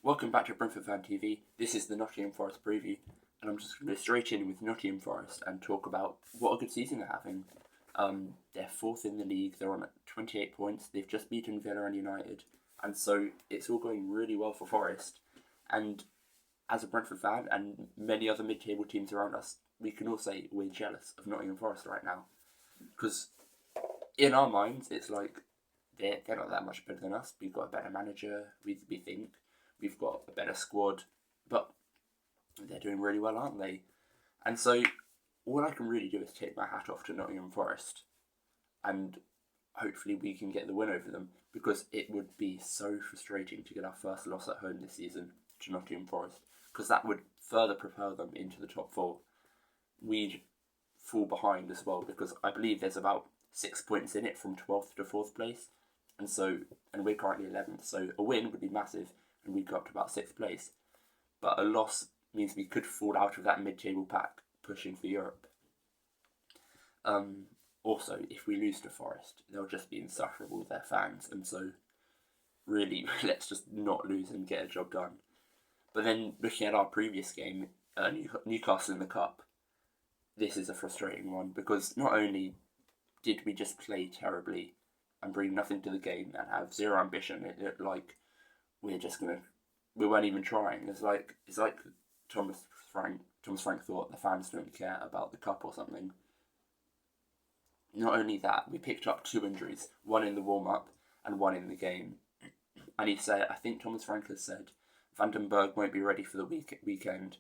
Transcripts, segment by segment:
Welcome back to Brentford Fan TV. This is the Nottingham Forest preview, and I'm just going to go straight in with Nottingham Forest and talk about what a good season they're having. They're fourth in the league. They're on 28 points. They've just beaten Villa and United, and so it's all going really well for Forest. And as a Brentford fan and many other mid-table teams around us, we can all say we're jealous of Nottingham Forest right now, because in our minds it's like they're not that much better than us. We've got a better manager. We think. We've got a better squad, but they're doing really well, aren't they? And so all I can really do is take my hat off to Nottingham Forest, and hopefully we can get the win over them, because it would be so frustrating to get our first loss at home this season to Nottingham Forest, because that would further propel them into the top four. We'd fall behind as well, because I believe there's about 6 points in it from 12th to 4th place, and we're currently 11th, so a win would be massive and we'd go up to about 6th place. But a loss means we could fall out of that mid-table pack, pushing for Europe. Also, if we lose to Forest, they'll just be insufferable with their fans, and so really, let's just not lose and get a job done. But then, looking at our previous game, Newcastle in the Cup, this is a frustrating one, because not only did we just play terribly and bring nothing to the game and have zero ambition, it looked like we weren't even trying. It's like Thomas Frank thought the fans don't care about the cup or something. Not only that, we picked up 2 injuries, one in the warm-up and one in the game. And he said, I think Thomas Frank has said, Vandenberg won't be ready for the weekend.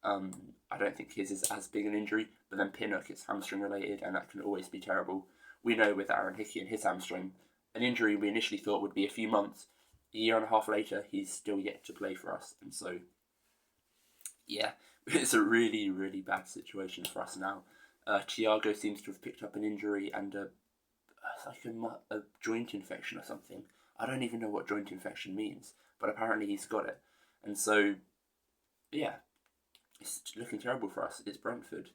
I don't think his is as big an injury, but then Pinnock is hamstring related, and that can always be terrible. We know with Aaron Hickey and his hamstring, an injury we initially thought would be a few months, a year and a half later, he's still yet to play for us. And so, yeah, it's a really, really bad situation for us now. Thiago seems to have picked up an injury and it's like a joint infection or something. I don't even know what joint infection means, but apparently he's got it. And so, yeah, it's looking terrible for us. It's Brentford.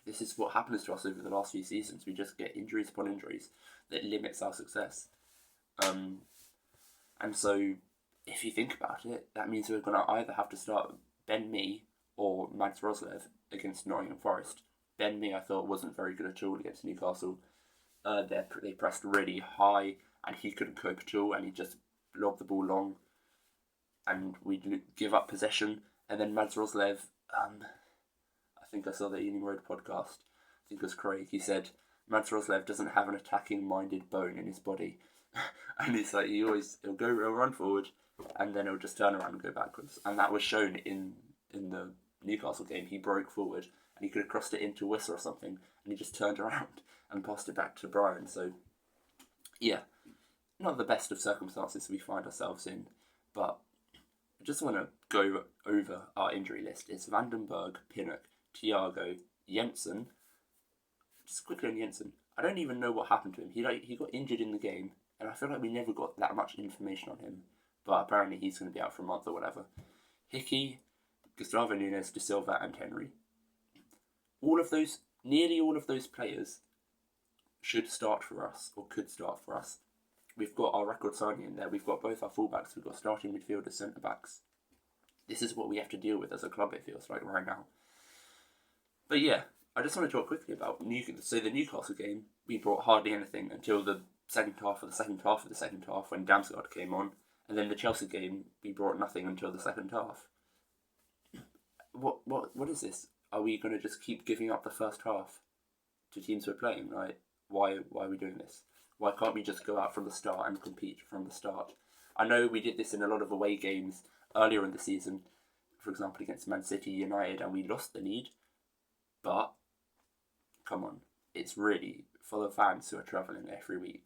This is what happens to us over the last few seasons. We just get injuries upon injuries that limits our success. And so, if you think about it, that means we're going to either have to start Ben Mee or Mads Roslev against Nottingham Forest. Ben Mee, I thought, wasn't very good at all against Newcastle. They pressed really high, and he couldn't cope at all, and he just lobbed the ball long, and we'd give up possession. And then Mads Roslev, I think I saw the Ealing Road podcast, I think it was Craig, he said, Mads Roslev doesn't have an attacking-minded bone in his body. And it's like he'll run forward, and then he'll just turn around and go backwards. And that was shown in the Newcastle game. He broke forward, and he could have crossed it into Whistle or something, and he just turned around and passed it back to Brian. So, yeah, not the best of circumstances we find ourselves in, but I just want to go over our injury list. It's Vandenberg, Pinnock, Thiago, Jensen. Just quickly on Jensen. I don't even know what happened to him. He got injured in the game, and I feel like we never got that much information on him. But apparently he's going to be out for a month or whatever. Hickey, Gustavo Nunes, De Silva, and Henry. Nearly all of those players should start for us, or could start for us. We've got our record signing in there. We've got both our fullbacks. We've got starting midfielders, centre-backs. This is what we have to deal with as a club, it feels like, right now. But yeah, I just want to talk quickly about the Newcastle game. We brought hardly anything until the second half of the second half of the second half when Damsgaard came on. And then the Chelsea game, we brought nothing until the second half. What is this? Are we going to just keep giving up the first half to teams we're playing? Right? Why are we doing this? Why can't we just go out from the start and compete from the start? I know we did this in a lot of away games earlier in the season, for example against Man City, United, and we lost the lead. But, come on, it's really for the fans who are travelling every week.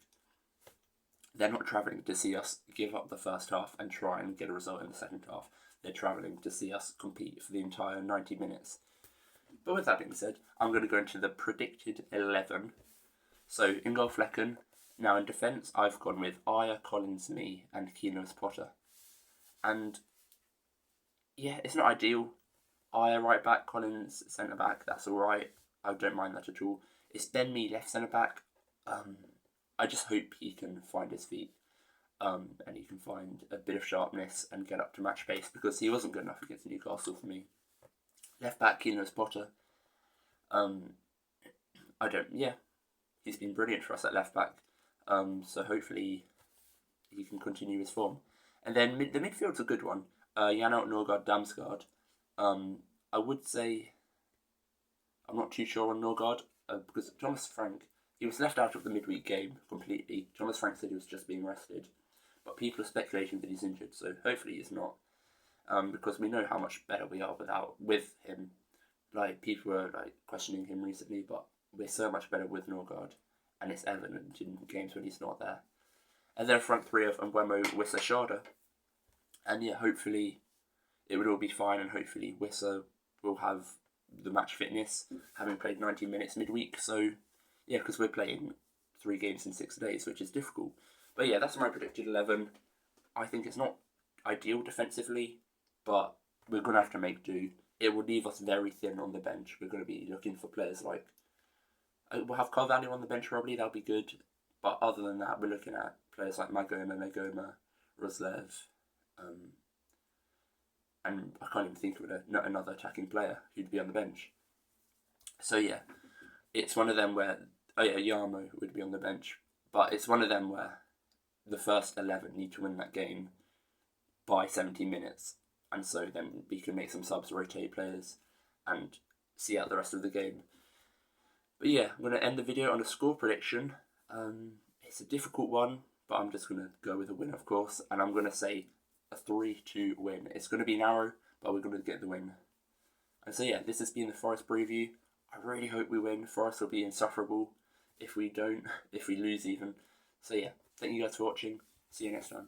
They're not travelling to see us give up the first half and try and get a result in the second half. They're travelling to see us compete for the entire 90 minutes. But with that being said, I'm going to go into the predicted 11. So, in goal, Flecken. Now, in defence, I've gone with Ayer, Collins, Mee, and Keenos Potter. And, yeah, it's not ideal. Ayer right back, Collins centre back, that's alright. I don't mind that at all. It's Ben Mee left centre back. I just hope he can find his feet. and he can find a bit of sharpness and get up to match pace, because he wasn't good enough against Newcastle for me. Left back, Keno's Potter. He's been brilliant for us at left back. So hopefully he can continue his form. And then the midfield's a good one. Janelt, Norgard, Damsgaard. I would say I'm not too sure on Norgard, because Thomas Frank, he was left out of the midweek game completely. Thomas Frank said he was just being rested, but people are speculating that he's injured, so hopefully he's not, because we know how much better we are with him. Like, people were questioning him recently, but we're so much better with Norgard, and it's evident in games when he's not there. And then a front three of Mbeumo, Wissa, Sharda. And yeah, hopefully it would all be fine, and hopefully Wissa will have the match fitness, having played 90 minutes midweek. So yeah, because we're playing 3 games in 6 days, which is difficult. But yeah, that's my predicted 11. I think it's not ideal defensively, but we're going to have to make do. It will leave us very thin on the bench. We're going to be looking for players like... We'll have Carvalho on the bench probably, that'll be good. But other than that, we're looking at players like Magoma, Roslev, and I can't even think of another attacking player who'd be on the bench. So yeah, it's one of them where... Yarmo would be on the bench. But it's one of them where the first 11 need to win that game by 70 minutes. And so then we can make some subs, rotate players, and see out the rest of the game. But yeah, I'm going to end the video on a score prediction. It's a difficult one, but I'm just going to go with a win, of course. And I'm going to say a 3-2 win. It's going to be narrow, but we're going to get the win. And so yeah, this has been the Forest preview. I really hope we win. Forest will be insufferable if we don't, if we lose even. So yeah, thank you guys for watching. See you next time.